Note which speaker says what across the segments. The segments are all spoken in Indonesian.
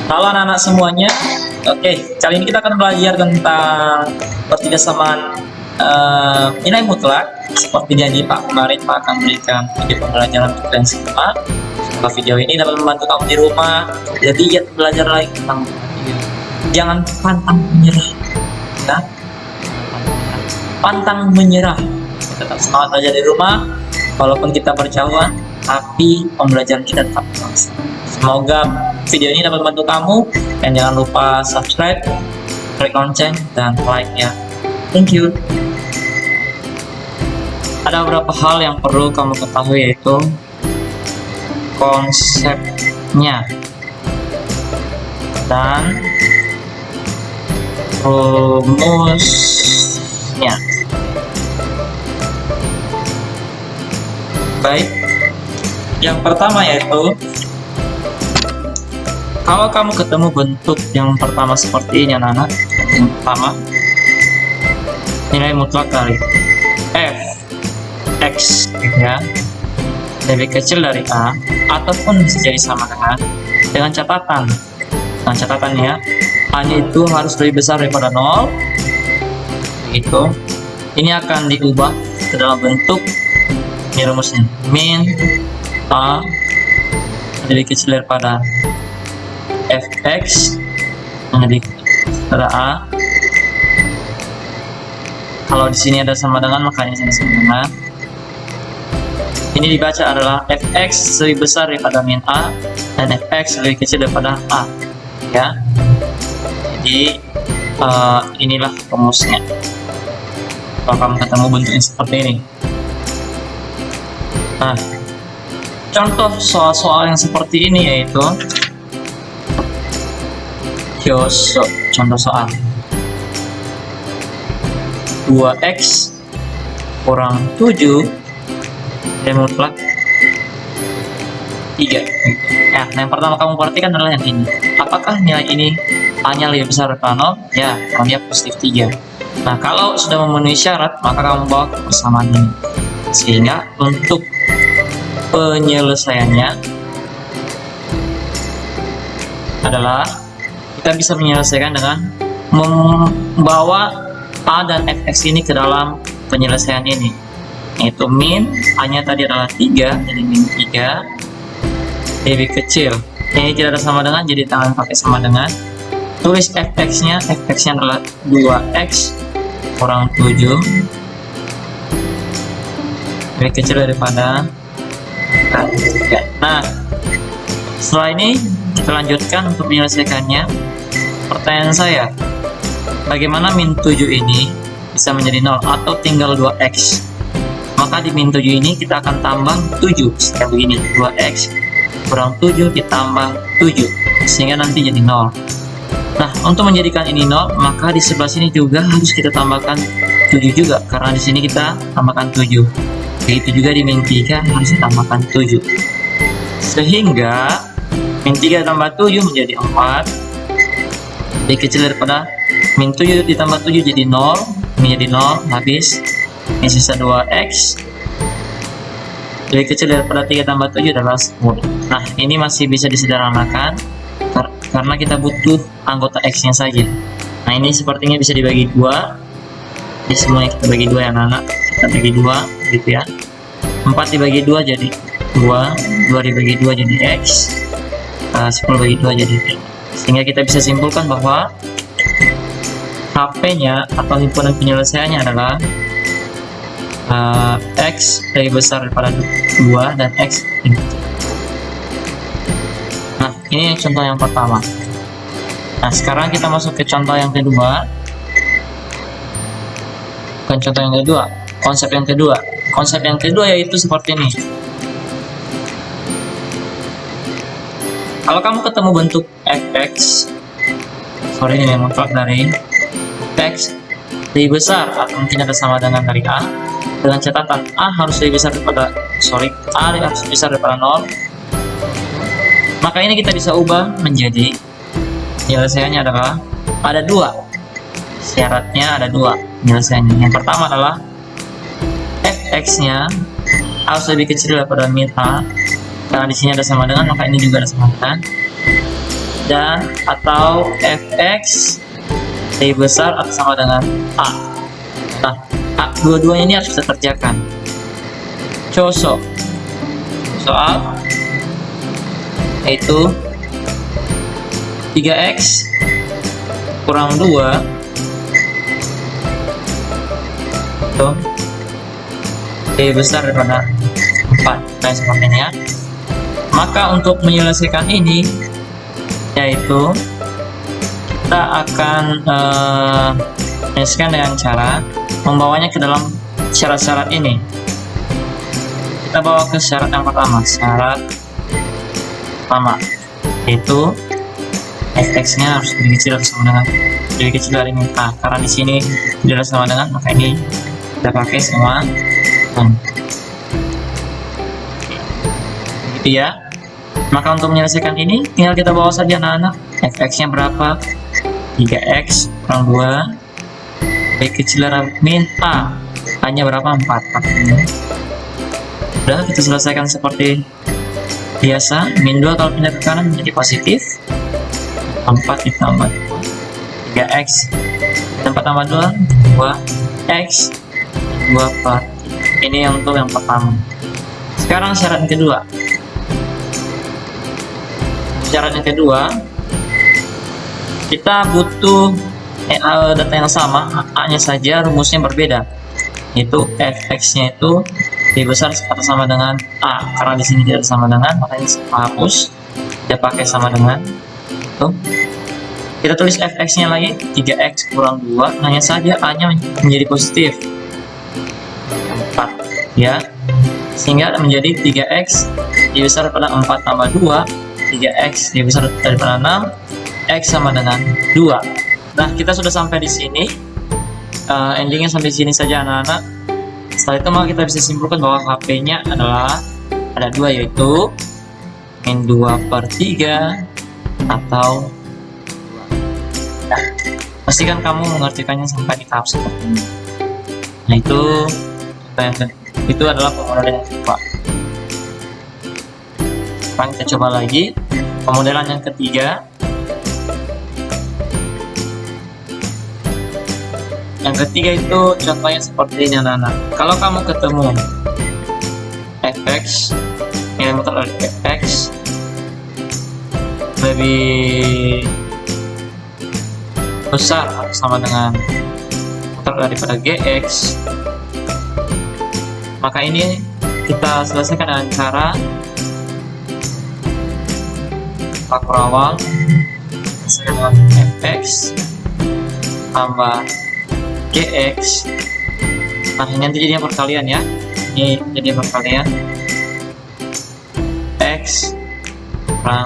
Speaker 1: Halo anak-anak semuanya. Oke, kali ini kita akan belajar tentang pertigasamaan nilai mutlak. Seperti janji Pak kemarin, Pak akan berikan video pembelajaran untuk kalian semua. Semoga video ini dapat membantu kamu di rumah. Jadi ya belajar lagi tentang matematika. Jangan pantang menyerah. Ya? Pantang menyerah. Tetap semangat belajar di rumah. Walaupun kita berjauhan, tapi pembelajaran kita tetap terus. Semoga video ini dapat membantu kamu, dan jangan lupa subscribe, klik lonceng, dan like ya. Thank you. Ada beberapa hal yang perlu kamu ketahui, yaitu konsepnya dan rumusnya. Baik, yang pertama yaitu kalau kamu ketemu bentuk yang pertama seperti ini anak-anak, yang pertama nilai mutlak dari f x gitu ya, lebih kecil dari a ataupun bisa jadi sama dengan catatan ya, a nya itu harus lebih besar daripada 0 begitu. Ini akan diubah ke dalam bentuk ini rumusnya, min a lebih kecil daripada fx menjadi pada a. Kalau di sini ada sama dengan, maka ini sama dengan. Ini dibaca adalah fx lebih besar daripada min a dan fx lebih kecil daripada a ya. Jadi inilah rumusnya kalau kamu ketemu bentuknya seperti ini. Nah, contoh soal-soal yang seperti ini yaitu contoh soal 2x kurang 7 nilai mutlak 3. Nah, yang pertama kamu perhatikan adalah yang ini. Apakah nilai ini a-nya lebih besar daripada 0? Ya, karena dia positif 3. Nah, kalau sudah memenuhi syarat, maka kamu bawa ke persamaan ini. Sehingga untuk penyelesaiannya adalah kita bisa menyelesaikan dengan membawa a dan fx ini ke dalam penyelesaian ini, yaitu min a nya tadi adalah 3, jadi min 3 lebih kecil, ini tidak ada sama dengan, jadi tangan pakai sama dengan, tulis fx nya adalah 2x kurang 7 lebih kecil daripada 3. Nah, setelah ini kita lanjutkan untuk menyelesaikannya. Pertanyaan saya, bagaimana min 7 ini bisa menjadi 0 atau tinggal 2x? Maka di min 7 ini kita akan tambah 7 seperti begini, 2x kurang 7 ditambah 7 sehingga nanti jadi 0. Nah, untuk menjadikan ini 0, maka di sebelah sini juga harus kita tambahkan 7 juga, karena di sini kita tambahkan 7. Begitu juga di min 3 harus ditambahkan 7, sehingga min 3 tambah 7 menjadi 4 lebih kecil daripada min 7 ditambah 7 jadi 0, menjadi 0 habis. Ini sisa 2x lebih kecil daripada 3 tambah 7 adalah 10. Nah, ini masih bisa disederhanakan karena kita butuh anggota x nya saja. Nah, ini sepertinya bisa dibagi 2. Jadi semuanya kita bagi 2 ya anak-anak, kita bagi 2 gitu ya. 4 dibagi 2 jadi 2 dibagi 2 jadi x, 10 bagi 2 jadi 5. Sehingga kita bisa simpulkan bahwa HP-nya atau himpunan penyelesaiannya adalah x lebih besar daripada 2 dan x lebih kecil. Nah, ini contoh yang pertama. Nah, sekarang kita masuk ke contoh yang kedua. Bukan contoh yang kedua, konsep yang kedua. Konsep yang kedua yaitu seperti ini. Kalau kamu ketemu bentuk fx, ini mutlak dari x lebih besar atau mungkin ada sama dengan dari a, dengan catatan a harus lebih besar daripada a harus lebih besar daripada 0, maka ini kita bisa ubah menjadi penyelesaiannya adalah ada 2 syaratnya, ada 2 penyelesaiannya. Yang pertama adalah fx nya harus lebih kecil daripada min a, karena di sini ada sama dengan, maka ini juga ada sama dengan. dan atau fx lebih besar atau sama dengan a. Nah, dua-duanya ini harus kita kerjakan. Coso soal yaitu 3x kurang 2 itu lebih besar daripada 4 dan sebagainya. Maka untuk menyelesaikan ini yaitu kita akan menyelesaikan dengan cara membawanya ke dalam syarat-syarat ini. Kita bawa ke syarat yang pertama. Syarat pertama yaitu fx-nya harus lebih kecil atau sama dengan lebih kecil dari ini. Nah, karena di sini tidak sama dengan, maka ini kita pakai sama dengan. Begitu ya. Maka untuk menyelesaikan ini tinggal kita bawa saja anak-anak. Fx-nya berapa? 3x kurang 2 lebih kecil dari min a. A-nya berapa? 4. Udah, kita selesaikan seperti biasa. Min 2 kalau pindah ke kanan menjadi positif. 4 ditambah 3x 4 tambah 2 2x 2 per 3. Ini untuk yang pertama. Sekarang syarat yang kedua. Syarat yang kedua, kita butuh data yang sama, a-nya saja rumusnya berbeda. Itu fx-nya itu lebih besar atau sama dengan a. Karena di sini tidak sama dengan, makanya saya hapus. Kita pakai sama dengan. Tuh. Kita tulis fx-nya lagi 3x kurang 2, hanya saja a-nya menjadi positif 4 ya, sehingga menjadi 3x lebih besar daripada 4 tambah 2, 3x lebih besar daripada 6, x sama dengan 2. Nah, kita sudah sampai di sini. Endingnya sampai sini saja anak-anak. Setelah itu maka kita bisa simpulkan bahwa HP-nya adalah ada 2, yaitu min 2 per 3 atau 2. Nah, pastikan kamu mengerjakannya sampai di tahap seperti ini. Nah, itu adalah pemodelan yang kedua. Sekarang kita coba lagi pemodelan yang ketiga. Yang ketiga itu contohnya seperti ini anak-anak. Kalau kamu ketemu fx, nilai mutlak dari fx lebih besar atau sama dengan mutlak daripada gx, maka ini kita selesaikan dengan cara faktor awal dengan fx tambah gx. Nah, ini nanti jadinya perkalian ya. Ini jadi perkalian x kurang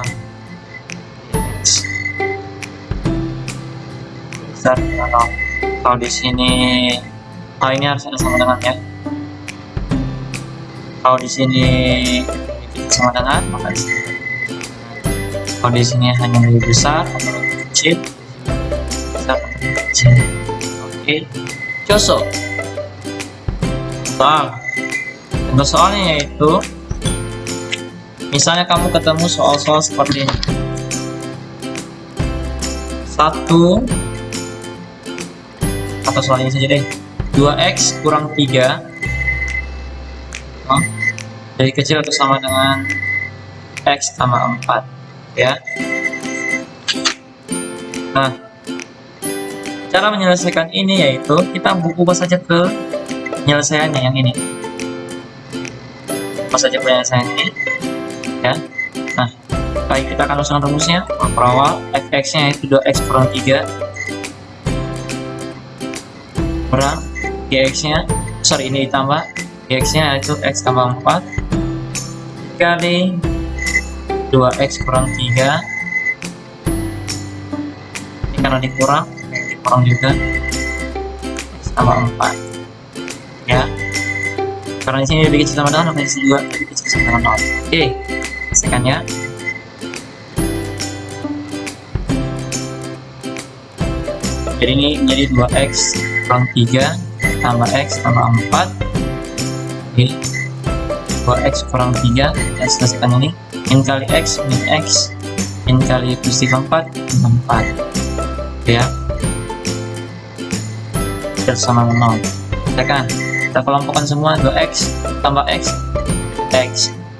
Speaker 1: gx besar. Kalau di sini ini harus ada sama dengan ya. Kalau di sini sama dengan, maka di sini. Kalau di sini hanya lebih besar atau lebih kecil, besar atau lebih kecil. Oke, coso. Contoh soalnya yaitu, misalnya kamu ketemu soal-soal seperti ini. 1 atau soal ini saja deh. 2x kurang 3 dari kecil atau sama dengan x tambah 4 ya. Nah, cara menyelesaikan ini yaitu kita ubah saja ke penyelesaiannya yang ini. Ubah saja penyelesaian ini ya. Nah, baik, kita akan usahakan rumusnya. Faktor awal fx-nya yaitu 2x kurang 3 kurang gx-nya, ini ditambah gx-nya yaitu x tambah 4 dikali 2x kurang 3. Ini karena dikurang juga x tambah 4 ya. Karena di sini lebih kecil sama dengan, maka di sini juga lebih kecil sama dengan 0. Oke, selesaikan ya. Jadi ini menjadi 2x kurang 3 tambah x tambah 4. Oke, 2x kurang 3, kita selesaikan ini. Min kali x min x min kali plus 34 4 ya, bersama 0. Tekan, kita kelompokkan semua. 2x tambah x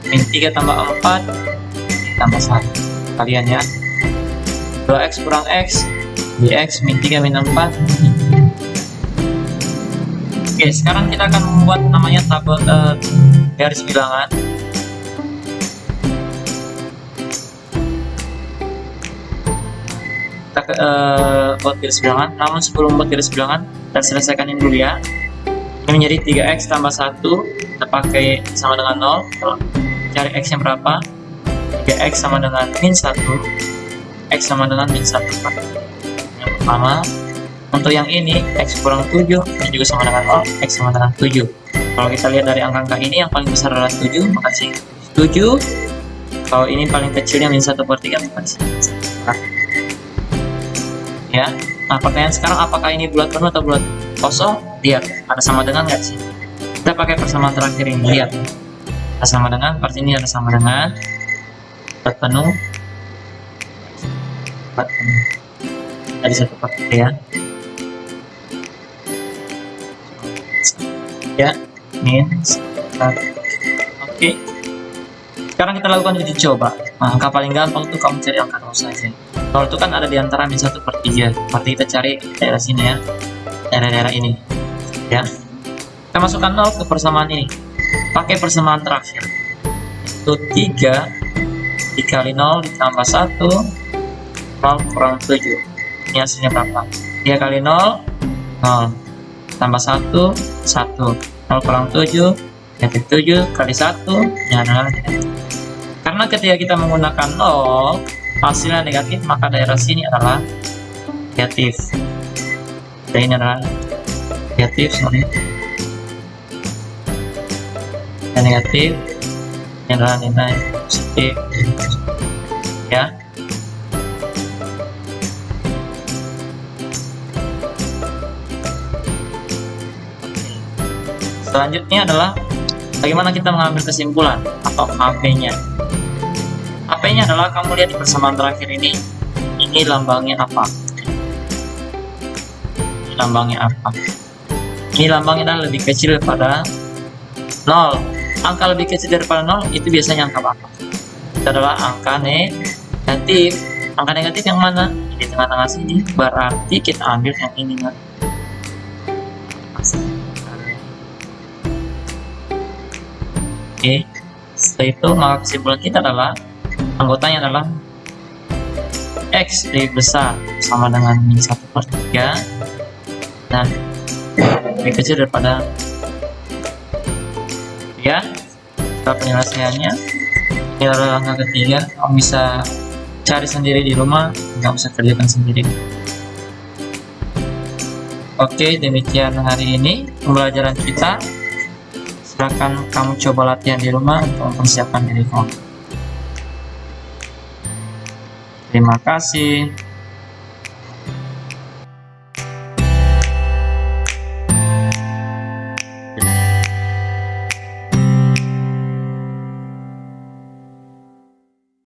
Speaker 1: min 3 tambah 4 tambah 1 kalian ya. 2x kurang x dx min 3 min 4. Oke, sekarang kita akan membuat namanya tabel garis bilangan. Kita buat garis bilangan. Namun sebelum buat garis bilangan, kita selesaikan ini dulu ya. Ini menjadi 3x tambah 1, kita pakai sama dengan 0. Cari x yang berapa? 3x sama dengan min 1, x sama dengan min 1. Yang pertama. Untuk yang ini, x kurang 7, ini juga sama dengan 0, x sama dengan 7. Kalau kita lihat dari angka-angka ini, yang paling besar adalah 7, maka sini 7. Kalau ini paling kecilnya min 1/3, maka sini ya. Nah, pertanyaan sekarang, apakah ini bulat penuh atau bulat kosong? Lihat, ada sama dengan nggak sih? Kita pakai persamaan terakhir ini, lihat. Ada sama dengan, part ini ada sama dengan bulat penuh. Bulat penuh. Jadi satu part ya. Ya, min 1. Oke. Sekarang kita lakukan uji coba. Nah, angka paling gampang tuh kamu cari angka 0 saja. Kalau itu kan ada di antara min 1/3. Berarti kita cari daerah sini ya. Daerah-daerah ini. Ya. Kita masukkan 0 ke persamaan ini. Pakai persamaan terakhir. Itu 3 dikali 0 ditambah 1 0 kurang 7. Ini hasilnya berapa? 3 kali 0 0 tambah 1 1 0 kurang 7 negatif 7 kali 1 ini adalah negatif. Karena ketika kita menggunakan 0 hasilnya negatif, maka daerah sini adalah negatif. Jadi ini adalah negatif, dan negatif ini adalah nilai positif ya. Selanjutnya adalah bagaimana kita mengambil kesimpulan atau HP-nya. HP-nya adalah kamu lihat di persamaan terakhir ini lambangnya apa? Ini lambangnya apa? Ini lambangnya adalah lebih kecil daripada 0. Angka lebih kecil daripada 0 itu biasanya angka apa? Itu adalah angka negatif. Angka negatif yang mana? Di tengah-tengah sini. Berarti kita ambil yang ini kan? Oke, setelah itu maka kesimpulan kita adalah anggotanya adalah x lebih besar sama dengan min 1/3 dan lebih kecil daripada ya. Setelah penyelesaiannya, ini adalah angka ketiga. Kamu bisa cari sendiri di rumah, nggak usah kerjakan sendiri. Oke, demikian hari ini pembelajaran kita. Silakan kamu coba latihan di rumah untuk mempersiapkan diri kamu. Terima kasih.